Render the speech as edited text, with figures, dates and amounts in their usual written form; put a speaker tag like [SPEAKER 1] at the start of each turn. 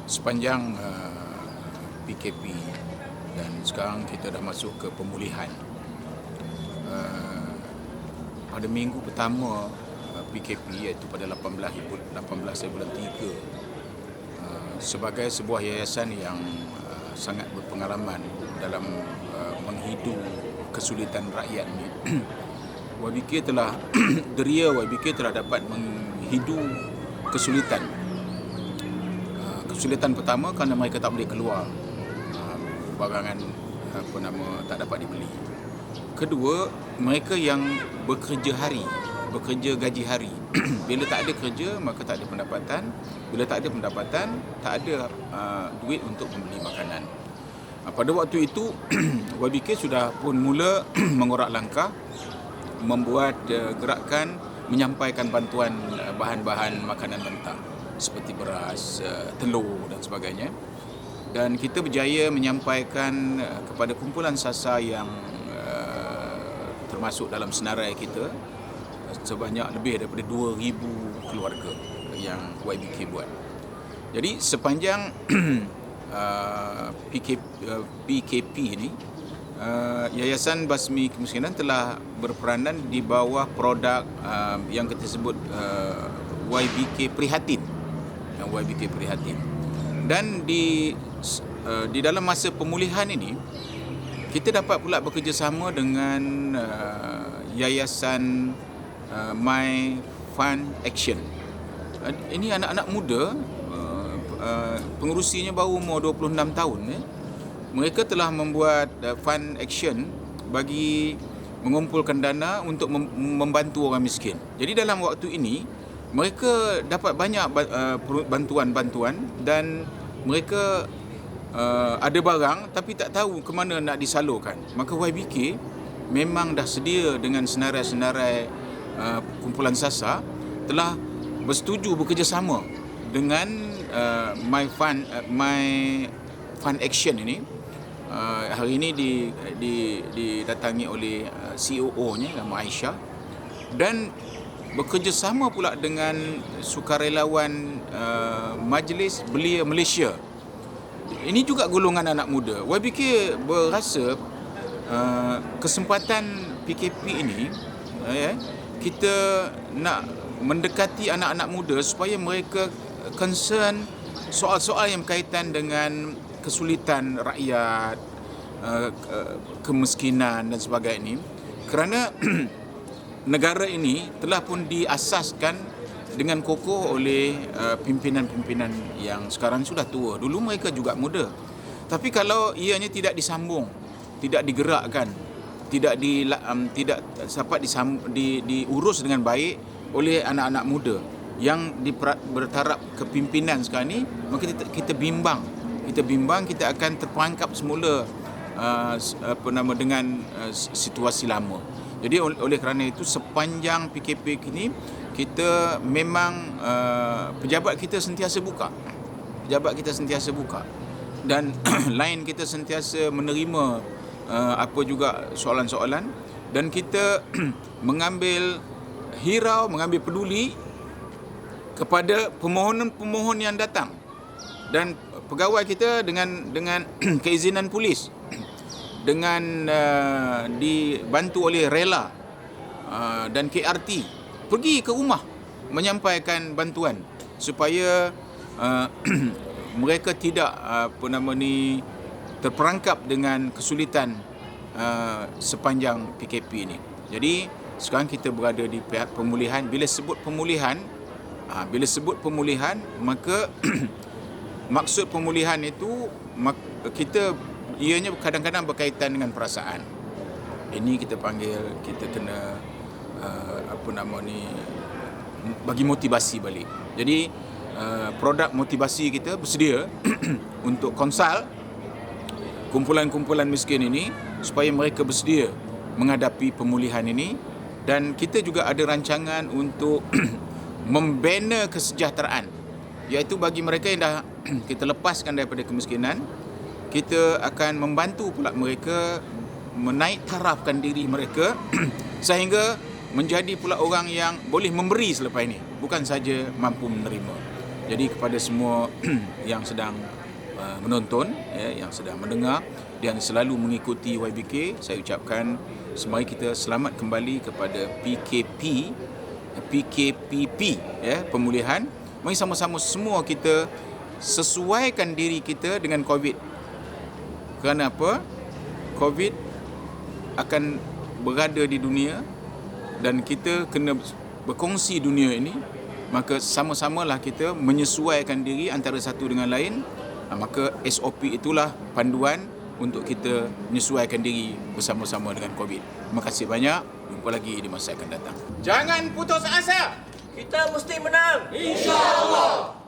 [SPEAKER 1] sepanjang PKP dan sekarang kita dah masuk ke pemulihan. Pada minggu pertama PKP, iaitu pada 18 bulan 3, sebagai sebuah yayasan yang sangat berpengalaman dalam menghidu kesulitan rakyat ni, YBK telah Deria YBK telah dapat menghidu kesulitan. Kesulitan pertama kerana mereka tak boleh keluar, barangan tak dapat dibeli. Kedua, mereka yang bekerja gaji hari. Bila tak ada kerja, maka tak ada pendapatan. Bila tak ada pendapatan, tak ada duit untuk membeli makanan. Pada waktu itu YBK sudah pun mula mengorak langkah, membuat gerakan menyampaikan bantuan bahan-bahan makanan mentah seperti beras, telur dan sebagainya. Dan kita berjaya menyampaikan kepada kumpulan SASA yang termasuk dalam senarai kita sebanyak lebih daripada 2,000 keluarga yang YBK buat. Jadi sepanjang PKP ini, Yayasan Basmi Kemiskinan telah berperanan di bawah produk yang kita sebut YBK Prihatin. Dan di dalam masa pemulihan ini, kita dapat pula bekerjasama dengan Yayasan My Fund Action. Ini anak-anak muda, pengurusinya baru umur 26 tahun. Mereka telah membuat fund action bagi mengumpulkan dana untuk membantu orang miskin. Jadi dalam waktu ini, mereka dapat banyak bantuan-bantuan dan mereka ada barang tapi tak tahu ke mana nak disalurkan. Maka YBK memang dah sedia dengan senarai-senarai kumpulan SASA telah bersetuju bekerjasama dengan My Fund Action ini. Hari ini didatangi oleh COO-nya, nama Aisyah, dan bekerjasama pula dengan sukarelawan Majlis Belia Malaysia. Ini juga golongan anak muda. YBK berasa kesempatan PKP ini, kita nak mendekati anak-anak muda supaya mereka concern soal-soal yang berkaitan dengan kesulitan rakyat, kemiskinan dan sebagainya. Kerana negara ini telah pun diasaskan dengan kokoh oleh pimpinan-pimpinan yang sekarang sudah tua. Dulu mereka juga muda. Tapi kalau ianya tidak disambung, tidak digerakkan, tidak dapat diurus dengan baik oleh anak-anak muda yang bertaraf kepimpinan sekarang ni, maka kita bimbang, kita akan terperangkap semula dengan situasi lama. Jadi oleh kerana itu, sepanjang PKP ini, kita memang pejabat kita sentiasa buka, dan line kita sentiasa menerima apa juga soalan-soalan, dan kita mengambil peduli kepada pemohon yang datang. Dan pegawai kita dengan keizinan polis, dengan dibantu oleh Rela dan KRT, pergi ke rumah menyampaikan bantuan supaya mereka tidak terperangkap dengan kesulitan sepanjang PKP ini. Jadi sekarang kita berada di pihak pemulihan. Bila sebut pemulihan, maka maksud pemulihan itu ianya kadang-kadang berkaitan dengan perasaan. Ini kita kena bagi motivasi balik. Jadi produk motivasi kita bersedia untuk konsult kumpulan-kumpulan miskin ini supaya mereka bersedia menghadapi pemulihan ini. Dan kita juga ada rancangan untuk membina kesejahteraan, iaitu bagi mereka yang dah kita lepaskan daripada kemiskinan, kita akan membantu pula mereka menaik tarafkan diri mereka sehingga menjadi pula orang yang boleh memberi selepas ini, bukan saja mampu menerima. Jadi kepada semua yang sedang menonton, yang sedang mendengar dan selalu mengikuti YBK, saya ucapkan semari kita selamat kembali kepada PKPP, pemulihan. Mari sama-sama semua kita sesuaikan diri kita dengan COVID. Kerana apa? COVID akan berada di dunia dan kita kena berkongsi dunia ini, maka sama-samalah kita menyesuaikan diri antara satu dengan lain. Maka SOP itulah panduan untuk kita menyesuaikan diri bersama-sama dengan COVID. Terima kasih banyak. Jumpa lagi di masa akan datang. Jangan putus asa.
[SPEAKER 2] Kita mesti menang.
[SPEAKER 3] InsyaAllah.